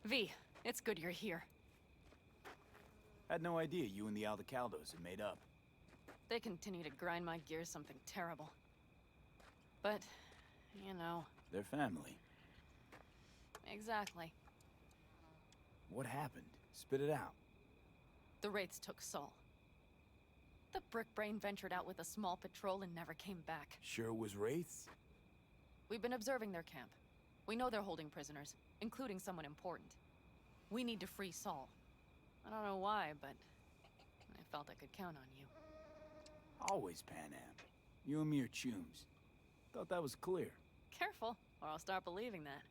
V, it's good you're here. Had no idea you and the Aldecaldos had made up. They continue to grind my gears something terrible. But, you know... They're family. Exactly. What happened? Spit it out. The Wraiths took Saul. The Brickbrain ventured out with a small patrol and never came back. Sure it was Wraiths? We've been observing their camp. We know they're holding prisoners, including someone important. We need to free Saul. I don't know why, but I felt I could count on you. Always, Pan Am. You and me are chums. Thought that was clear. Careful, or I'll start believing that.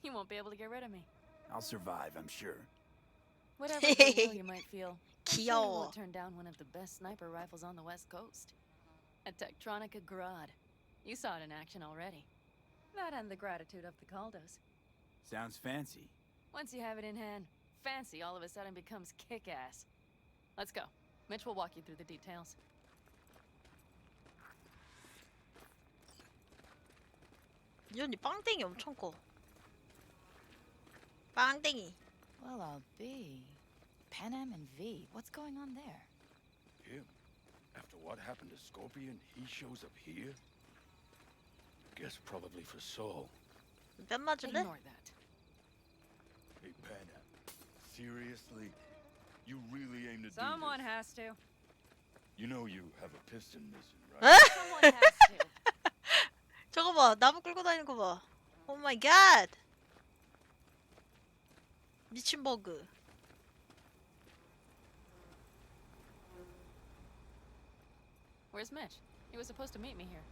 You won't be able to get rid of me. I'll survive, I'm sure. Whatever goodwill you might feel, I'm sure you 귀여워. won't turn down one of the best sniper rifles on the West Coast. A Tektronica Grad. You saw it in action already. That and the gratitude of the Caldos. Sounds fancy. Once you have it in hand, fancy all of a sudden becomes kick-ass. Let's go. Mitch will walk you through the details. 이 언니 빵땡이 엄청 커. 빵땡이. Well, I'll be. Pan Am and V, what's going on there? Him? After what happened to Scorpion, he shows up here? Guess probably for Saul. 뺨 맞을래? Ignore that. Hey, Pana. Seriously? You really aim to Someone do has to. this? You know you have a piston missing, right? Someone has to. 저거 봐. 나무 끌고 다니는 거 봐. 오 마이 갓. 미친 버그. Where's Mitch? He was supposed to meet me here.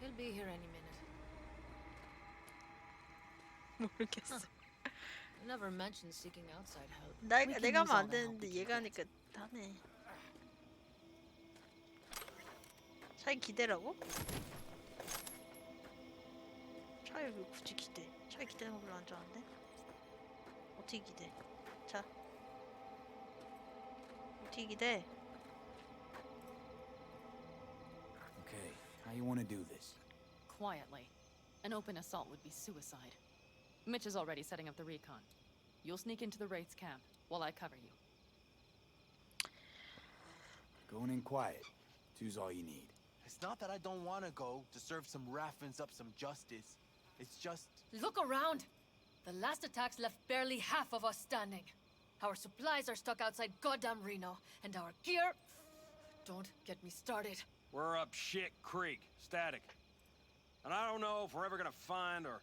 He'll be here any minute. 모르겠어. Never mentioned seeking outside help. 내가 하면 안 되는데 얘가 하니까 하네. 차이 기대라고? 차이 왜 굳이 기대? 차이 기대는 거 별로 안 좋아하는데? 어떻게 기대? 자. 어떻게 기대? Okay, how you want to do this? Quietly. An open assault would be suicide. Mitch is already setting up the recon. You'll sneak into the Wraith's camp while I cover you. Going in quiet. Two's all you need. It's not that I don't want to go to serve some Raffins up some justice. It's just... Look around! The last attacks left barely half of us standing. Our supplies are stuck outside goddamn Reno, and our gear... Don't get me started. We're up shit creek, static. And I don't know if we're ever gonna find or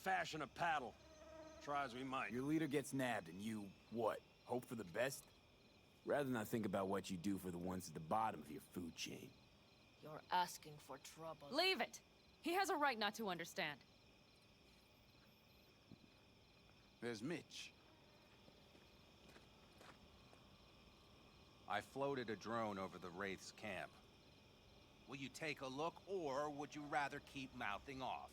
fashion a paddle. Try as we might. Your leader gets nabbed and you, what, hope for the best? Rather not think about what you do for the ones at the bottom of your food chain. You're asking for trouble. Leave it! He has a right not to understand. There's Mitch. I floated a drone over the Wraith's camp. Will you take a look, or would you rather keep mouthing off?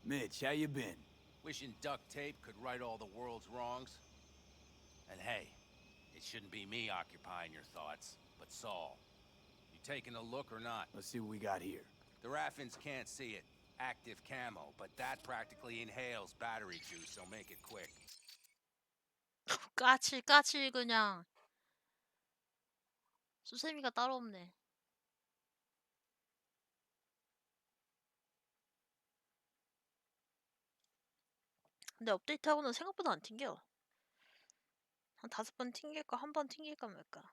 Mitch, how you been? Wishing duct tape could right all the world's wrongs? And hey, it shouldn't be me occupying your thoughts, but Saul. You taking a look or not? Let's see what we got here. The Raffins can't see it. Active camo, but that practically inhales battery juice, so make it quick. 까칠 그냥. 수세미가 따로 없네. 근데 업데이트하고는 생각보다 안 튕겨. 한 5번 튕길까? 한 번 튕길까 말까.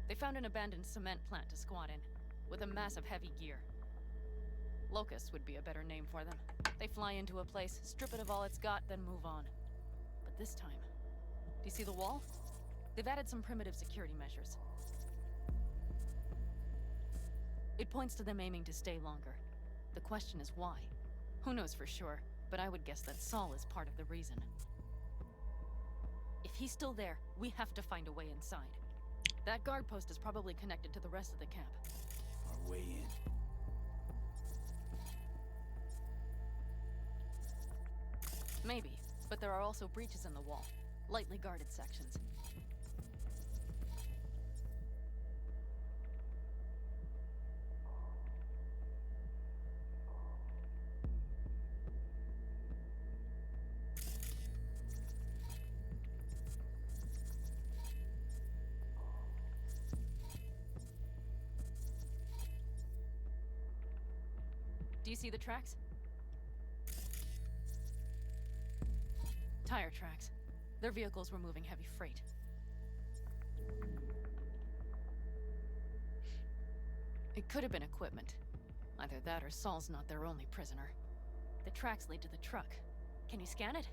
They found an abandoned cement plant to squat in, with a massive heavy gear. Locusts would be a better name for them. They fly into a place, strip it of all it's got, then move on. But this time, do you see the wall? They've added some primitive security measures. It points to them aiming to stay longer. The question is why? Who knows for sure, but I would guess that Saul is part of the reason. If he's still there, we have to find a way inside. That guard post is probably connected to the rest of the camp. Our way in. Maybe, but there are also breaches in the wall. Lightly guarded sections. Do you see the tracks? Tire tracks. Their vehicles were moving heavy freight. It could have been equipment. Either that or Saul's not their only prisoner. The tracks lead to the truck. Can you scan it?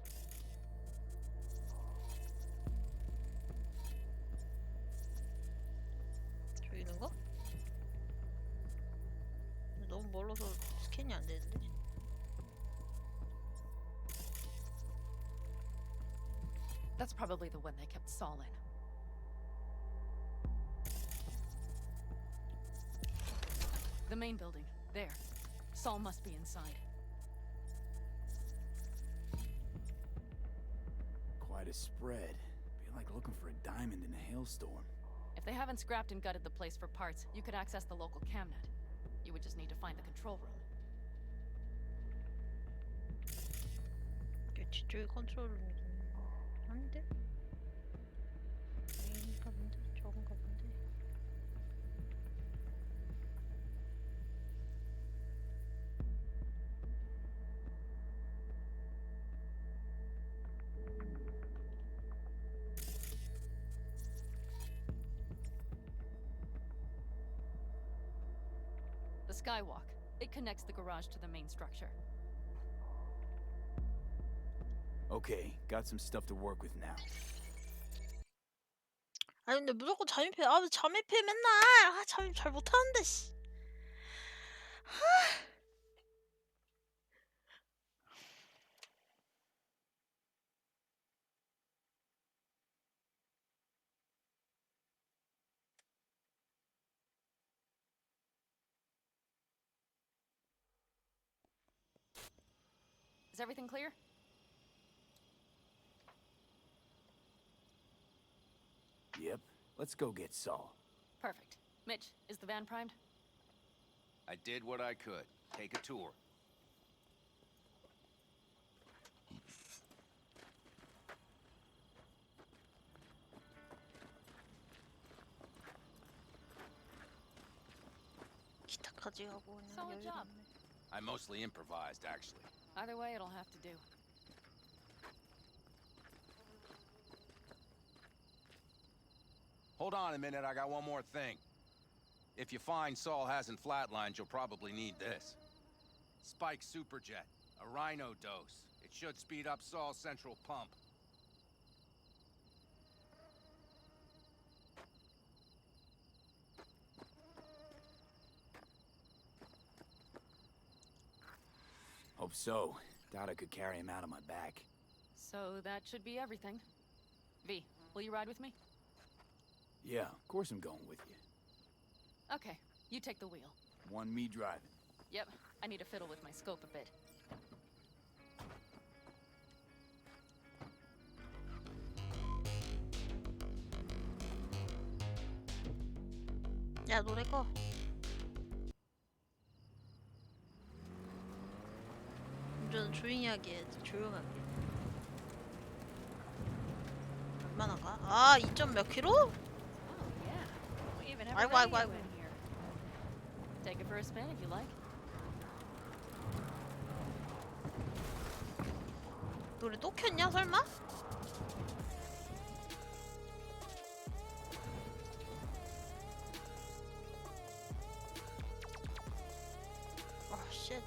저기 있는 거? 너무 멀어서 스캔이 안 되는데. That's probably the one they kept Saul in. The main building. There. Saul must be inside. Quite a spread. Be like looking for a diamond in a hailstorm. If they haven't scrapped and gutted the place for parts, you could access the local camnet. You would just need to find the control room. 뒤쪽에 컨트롤을 아닌데? 여긴가 본데? 저건가 본데? The skywalk. It connects the garage to the main structure. Okay, got some stuff to work with now. 아니 근데 무조건 잠입해. 아 왜 잠입해 맨날. 아 잠입 잘 못하는데 씨. Is everything clear? Yep, let's go get Saul. Perfect. Mitch, is the van primed? I did what I could. Take a tour. 기타까지 하고 그냥 Solid job. 여유롭네. I mostly improvised, actually. Either way, it'll have to do. Hold on a minute, I got one more thing. If you find Saul hasn't flatlined, you'll probably need this. Spike Superjet, a Rhino dose. It should speed up Saul's central pump. Hope so. Doubt I could carry him out on my back. So that should be everything. V, will you ride with me? Yeah, of course I'm going with you. Okay, you take the wheel. One me driving. Yep, I need to fiddle with my scope a bit. 야 노래 꺼. 운전 조용히 하게 해야지. 조용하게. 얼마나 가? 아 2점 몇 킬로? Oh, yeah. We even have a 아이고, 아이고, radio 아이고. in here. Take it for a spin if you like. 노래 또 켰냐 설마? 아 쉣.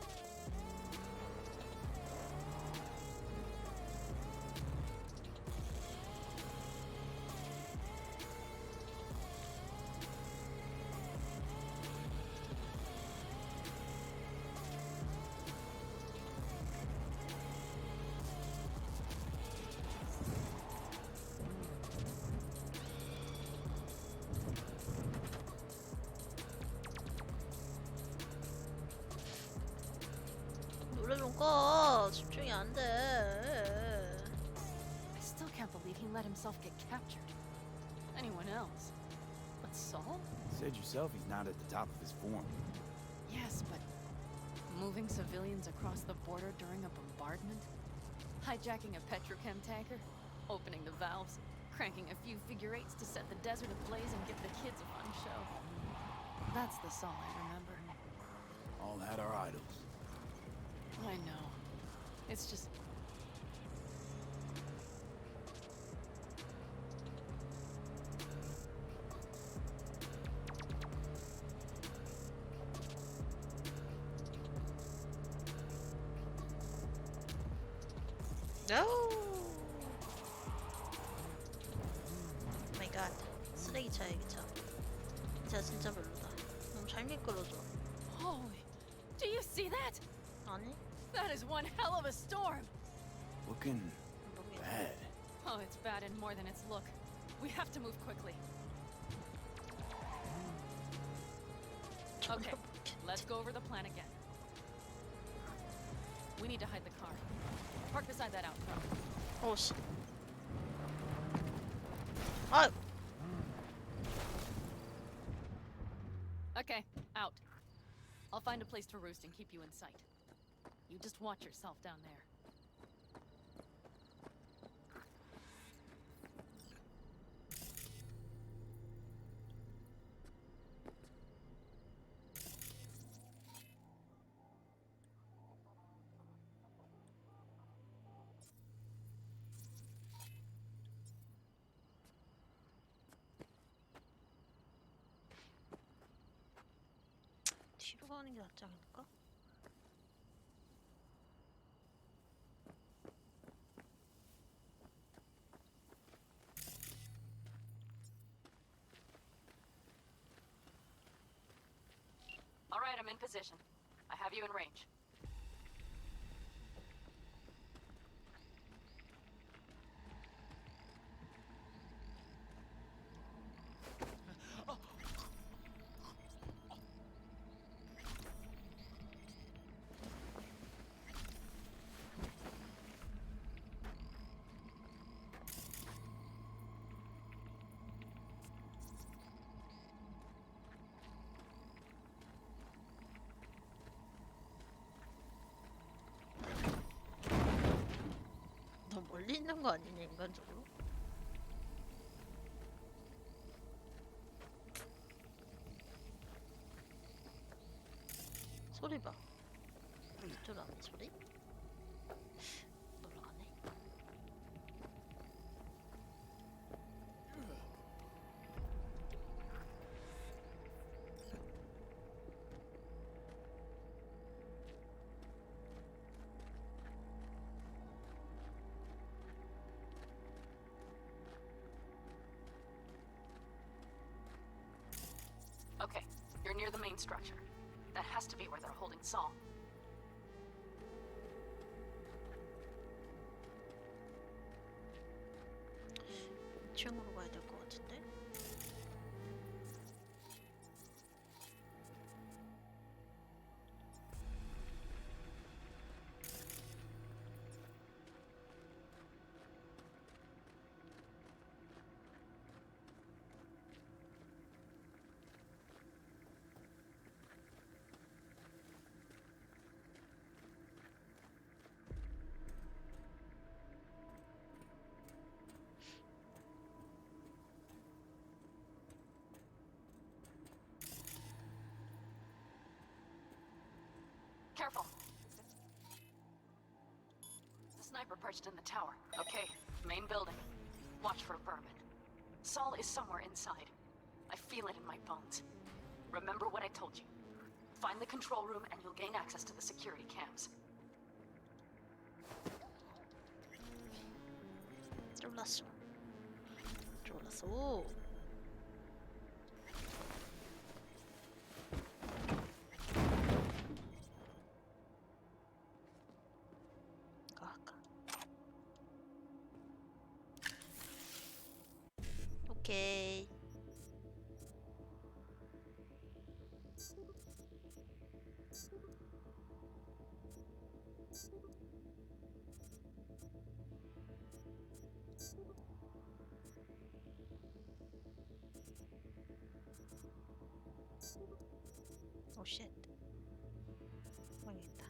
노래 좀 꺼. 집중이 안 돼. I still can't believe he let himself get captured. Anyone else? But Saul? Said yourself he's not at the top of his form. Yes, but moving civilians across the border during a bombardment? Hijacking a petrochem tanker? Opening the valves? Cranking a few figure eights to set the desert ablaze and give the kids a fun show? That's the Saul I remember. All had our idols. I know. It's just... No. 마이 갓. 쓰레기차야 이 차. 이 차 진짜 별로다. 너무 잘 미끄러져. Holy... Do you see that? 아니? That is one hell of a storm! Looking 모르겠네. bad. Oh, it's bad in more than its look. We have to move quickly. Okay, let's go over the plan again. We need to hide the car. Park beside that outcrop. 오 씨. 아, Okay, out. I'll find a place to roost and keep you in sight. You just watch yourself down there. 뒤로 가는 게 낫지 않을까? All right, I'm in position. I have you in range. 너무 멀리 있는 거 아니냐 인간적으로? 소리 봐. 이쪽 안 소리? 놀러가네. Okay, you're near the main structure. That has to be where they're holding Saul. 층으로 가야 될 것 같은데? Careful. The sniper perched in the tower. Okay, main building. Watch for vermin. Saul is somewhere inside. I feel it in my bones. Remember what I told you. Find the control room and you'll gain access to the security cams. 졸랐어. 졸랐어. 가. 오케이. 오 쉣. 망했다.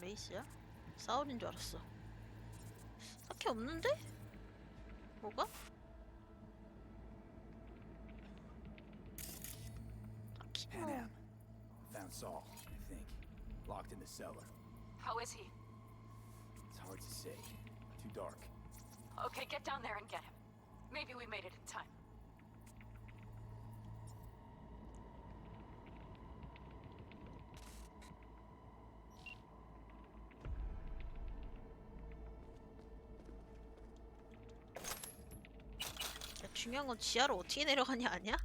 레이스야? 사울인 줄 알았어. 딱히 없는데? 뭐가? 딱히 뭐. Panam. Found Saul, I think. Locked in the cellar. How is he? It's hard to say. Too dark. Okay, get down there and get him. Maybe we made it in time. 야, 중요한 건 지하로 어떻게 내려가냐 아니야?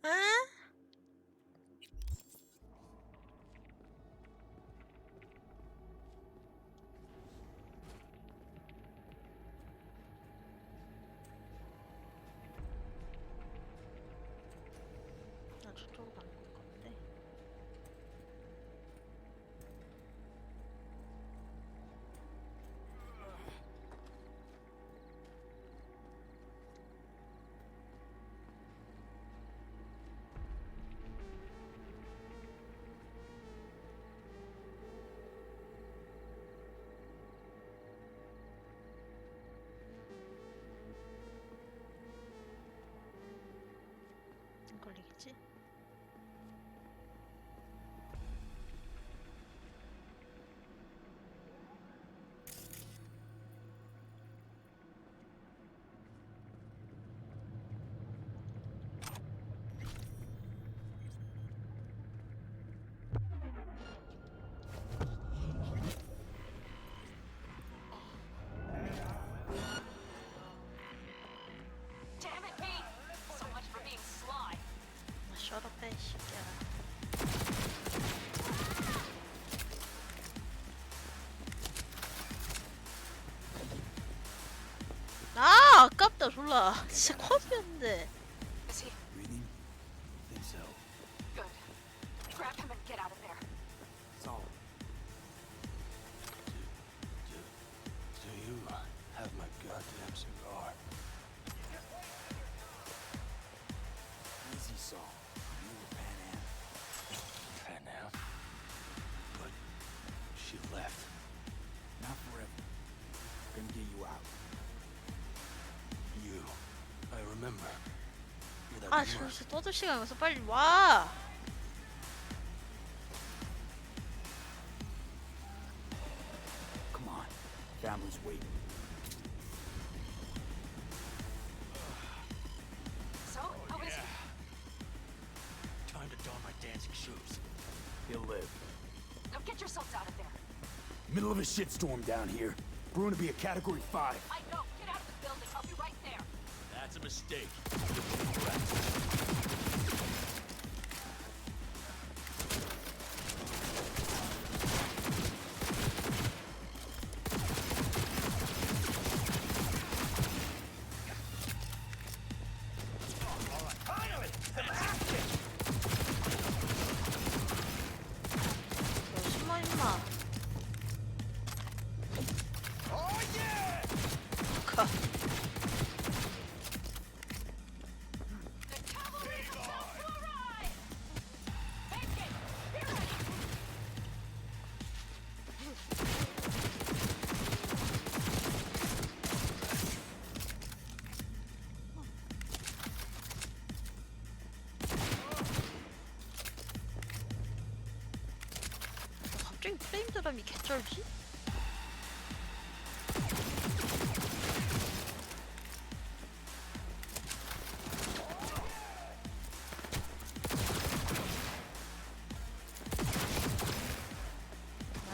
응? 나 저쪽으로 가는 것 같은데. 안 걸리겠지? Damn it, Pete! So much for being sly. 나 셔럽해 이 새끼야. 아 아깝다 졸라. 진짜 컵이었는데. Is he Breathing? Think so. good? Grab him and get out of there. Saul. Do you have my goddamn cigar? Easy, Saul. You were Panam. Panam? But she left. Not forever. Gonna get you out. You. I remember. You're that 아 merc. 진짜 떠들 시간이 없어 빨리 와. Come on. Family's waiting. So, how is he? Time to don my dancing shoes. He'll live. Now get yourselves out of there. Middle of a shitstorm down here. Brewing to be a Category 5. I know. Get out of the building. I'll be right there. That's a mistake. 너 숨어 임마. 가. The cavalry is about to arrive! Make it! Be ready! 갑자기 프레임 드랍이 개쩔지?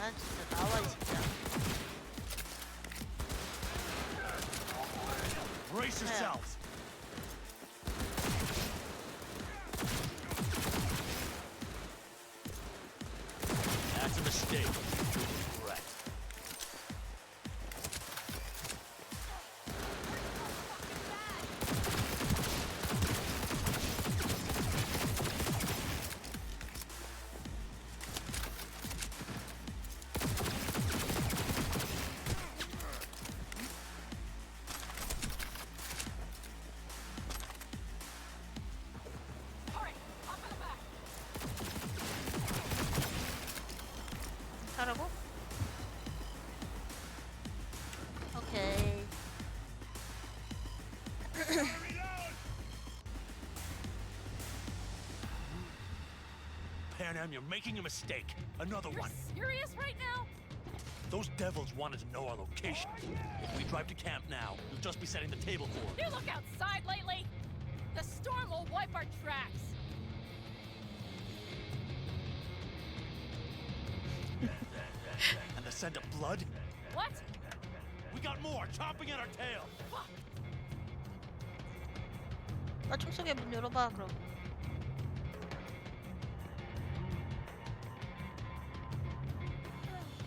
아 진짜 나와 이 새끼야. Brace yourselves. That's a mistake. Right. Panam, you're making a mistake. Another You're one. serious right now? Those devils wanted to know our location. If we drive to camp now, you'll just be setting the table for them. You look outside lately? The storm will wipe our tracks. And the scent of blood? What? We got more, chomping at our tail. Fuck. 나 총속에 문 열어봐 그럼.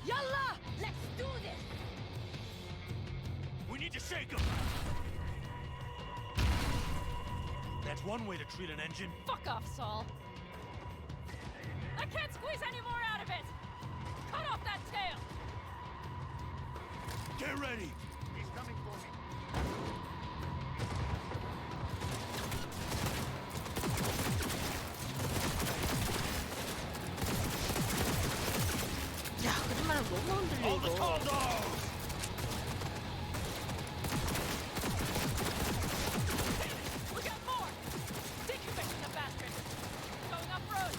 Yalla! Let's do this! We need to shake them. That's one way to treat an engine. Fuck off, Saul. I can't squeeze any more out of it! Cut off that tail! Get ready. He's coming for me. 야 거짓말은 너무 흔들려 All the 이거. condos. We got more! Decommission the bastard! Going up road!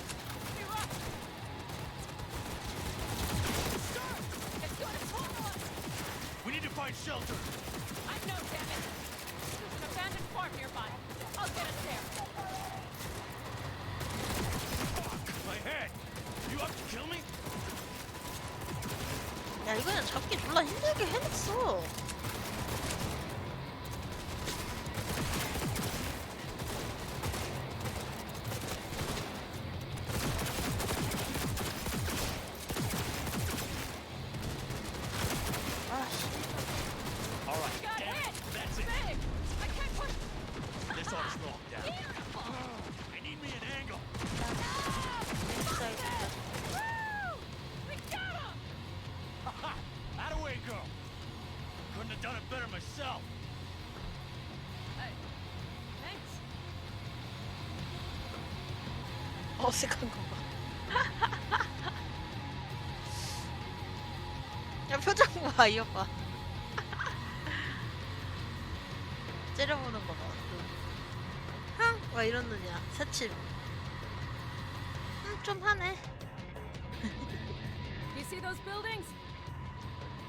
Be rough! Sir! It's doing its toll on us! We need to find shelter. I know, damn it! There's an abandoned farm nearby. I'll get us there. Fuck my head. You up to kill me? 야 이거 그냥 잡기 졸라 힘들게 해냈어. 아씨. All right. Got damn hit! it. That's it. Big! I can't push... This ought to slow him down. Beautiful! I need me an angle. 사이드. Woo! We got him! Ha! Out away, go. Couldn't have done it better myself. Hey, thanks. 어색한 거 봐. 야 표정 봐, 이 오빠. 째려보는 거 봐. 흥! 왜 이러느냐. 새침. 좀 하네. You see those buildings?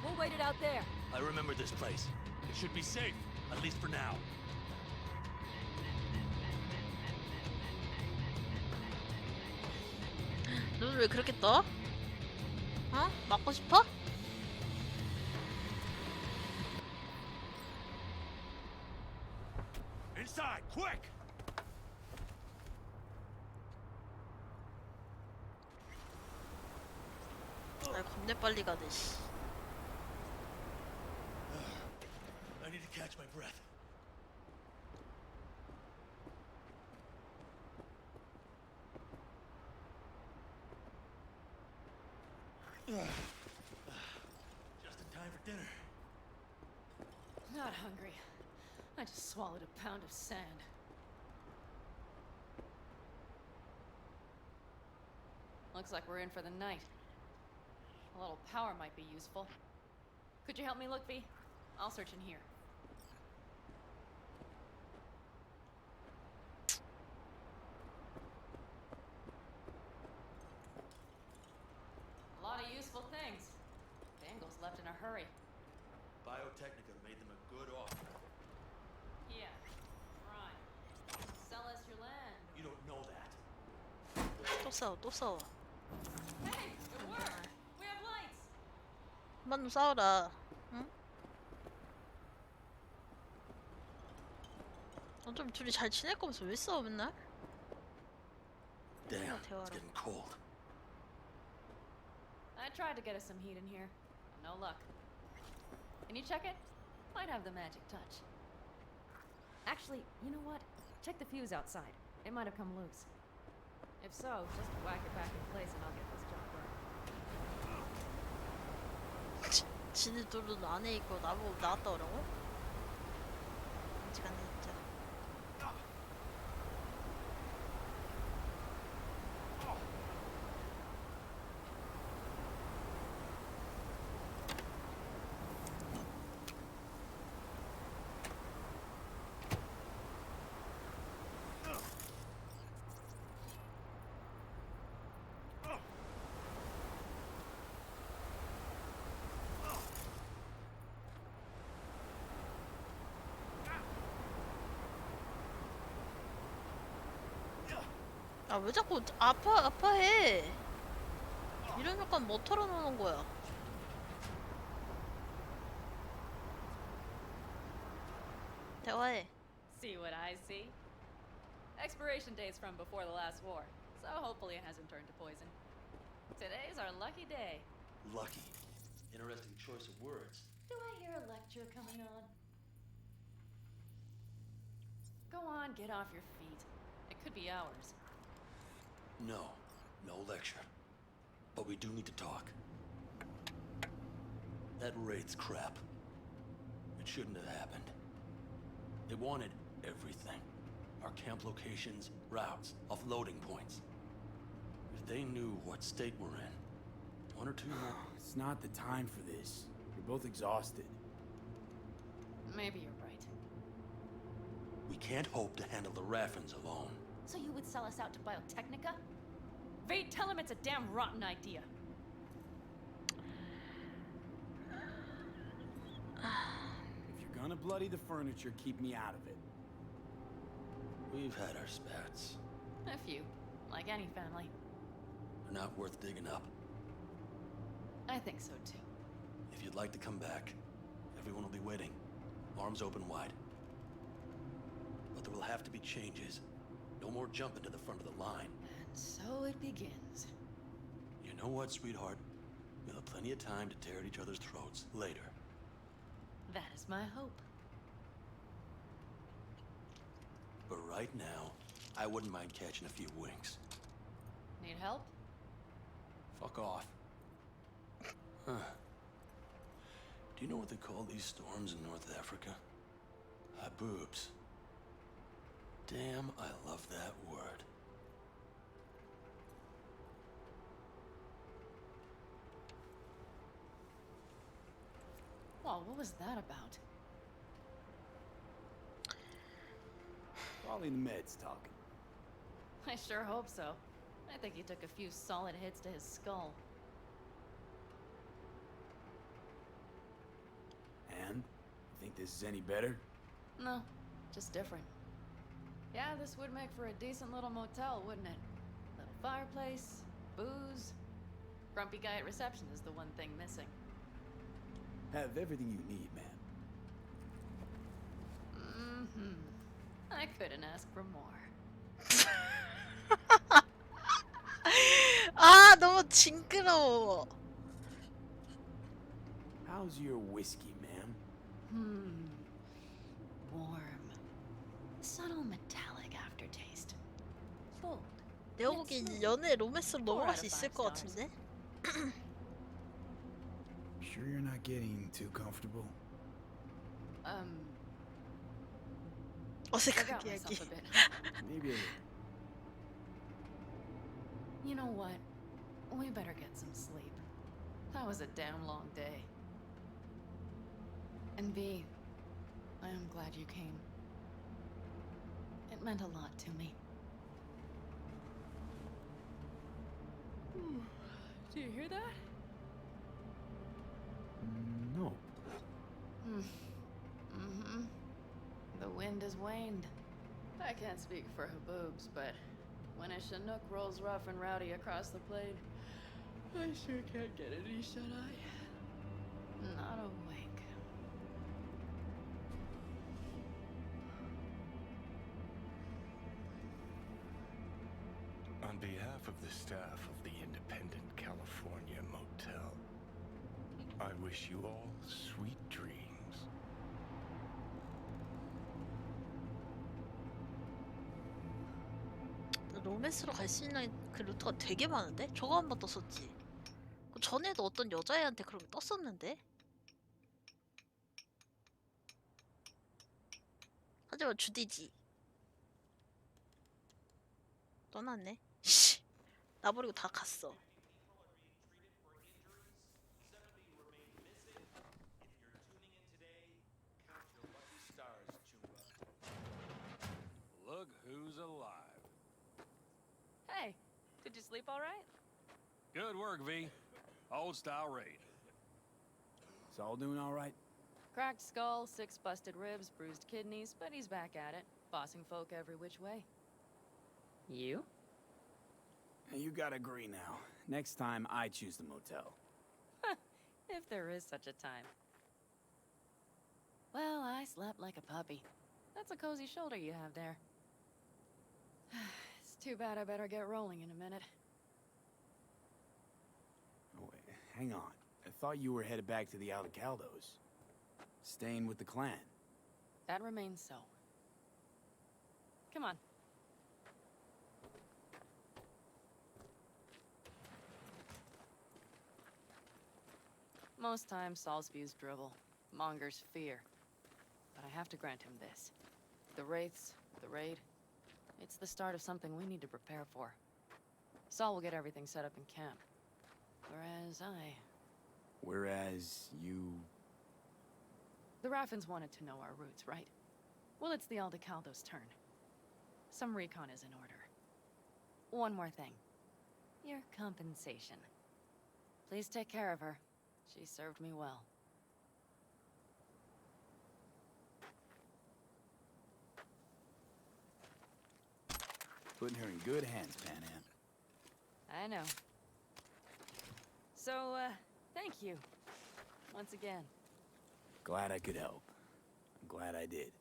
We'll wait it out there. I remember this place. It should be safe, at least for now. 눈을 왜 그렇게 떠? 어? 맞고 싶어? Inside, quick! 아 겁내 빨리 가네 씨. I need to catch my breath. Just in time for dinner. Not hungry. I just swallowed a pound of sand. Looks like we're in for the night. A little power might be useful. Could you help me look, V? I'll search in here. A lot of useful things. Dangles left in a hurry. Biotechnica made them a good offer. Yeah, right. Sell us your land. You don't know that. 또 싸워 또 싸워. Hey, it worked. We have lights. 그만 좀 싸워라. 응? 좀 둘이 잘 지낼 거면서 왜 싸워 맨날? Damn, it's 대화로. getting cold. I tried to get us some heat in here. No luck. Can you check it? Might have the magic touch. Actually, you know what? Check the fuse outside. It might have come loose. If so, just whack it back in place and I'll get this job burned. 지네 둘은 안에 있고 나보고 나갔다 오라고? 아직 안 됐죠. 아 왜 자꾸 아파해? 이러니까 뭐 털어놓는 거야? 대화해. See what I see? Expiration date's from before the last war, so hopefully it hasn't turned to poison. Today's our lucky day. Lucky. Interesting choice of words. Do I hear a lecture coming on? Go on, get off your feet. It could be hours. No lecture. But we do need to talk. That raid's crap. It shouldn't have happened. They wanted everything. Our camp locations, routes, offloading points. If they knew what state we're in, 1 or 2 more... It's not the time for this. You're both exhausted. Maybe you're right. We can't hope to handle the Raffins alone. So you would sell us out to Biotechnica? Vade, tell him it's a damn rotten idea. If you're gonna bloody the furniture, keep me out of it. We've had our spats. A few, like any family. They're not worth digging up. I think so too. If you'd like to come back, everyone will be waiting. Arms open wide. But there will have to be changes. No more jumping to the front of the line. And so it begins. You know what, sweetheart? We'll have plenty of time to tear at each other's throats later. That is my hope. But right now, I wouldn't mind catching a few winks. Need help? Fuck off. Huh. Do you know what they call these storms in North Africa? Haboobs. Damn, I love that word. Well, what was that about? Probably the meds talking. I sure hope so. I think he took a few solid hits to his skull. And? You think this is any better? No, just different. Yeah, this would make for a decent little motel, wouldn't it? Little fireplace, booze. Grumpy guy at reception is the one thing missing. Have everything you need, man. I couldn't ask for more. 아 너무 징그러워. How's your whiskey, ma'am? Warm. Subtle metallic aftertaste. Bold. 내가 보기엔 연애 로맨스로 넘어갈 수 있을 것 같은데? Sure you're not getting too comfortable? I 어색하게 got 이야기. myself a bit. Maybe a little. You know what? We better get some sleep. That was a damn long day. And V, I am glad you came. It meant a lot to me. Do you hear that? No. The wind has waned. I can't speak for Haboobs, but when a Chinook rolls rough and rowdy across the plain, I sure can't get any shut-eye. Not awake. On behalf of the staff of the Independent California Motel, I wish you all sweet dreams. 로맨스로 갈 수 있는 그 루트가 되게 많은데? 저거 한 번 떴었지. 그 전에도 어떤 여자애한테 그런 게 떴었는데? 하지만 주디지. 떠났네. 씨. 나버리고 다 갔어. Look who's alive. Hey, did you sleep all right? Good work, V. Old style raid. It's all doing all right? Cracked skull, 6 busted ribs, bruised kidneys, but he's back at it, bossing folk every which way. You? You gotta agree now. Next time, I choose the motel. If there is such a time. Well, I slept like a puppy. That's a cozy shoulder you have there. It's too bad I better get rolling in a minute. Oh, wait, hang on. I thought you were headed back to the Aldecaldos. Staying with the clan. That remains so. Come on. Most times, Saul spews drivel, mongers fear. But I have to grant him this. The Wraiths, the raid, it's the start of something we need to prepare for. Saul will get everything set up in camp. Whereas you... The Raffins wanted to know our roots, right? Well, it's the Aldecaldo's turn. Some recon is in order. One more thing. Your compensation. Please take care of her. She served me well. Putting her in good hands, Pan Am. I know. So, thank you. Once again. Glad I could help. I'm glad I did.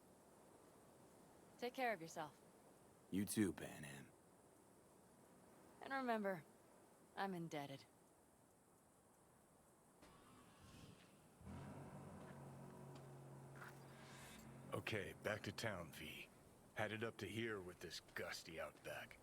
Take care of yourself. You too, Pan Am. And remember, I'm indebted. Okay, back to town, V. Headed up to here with this gusty outback.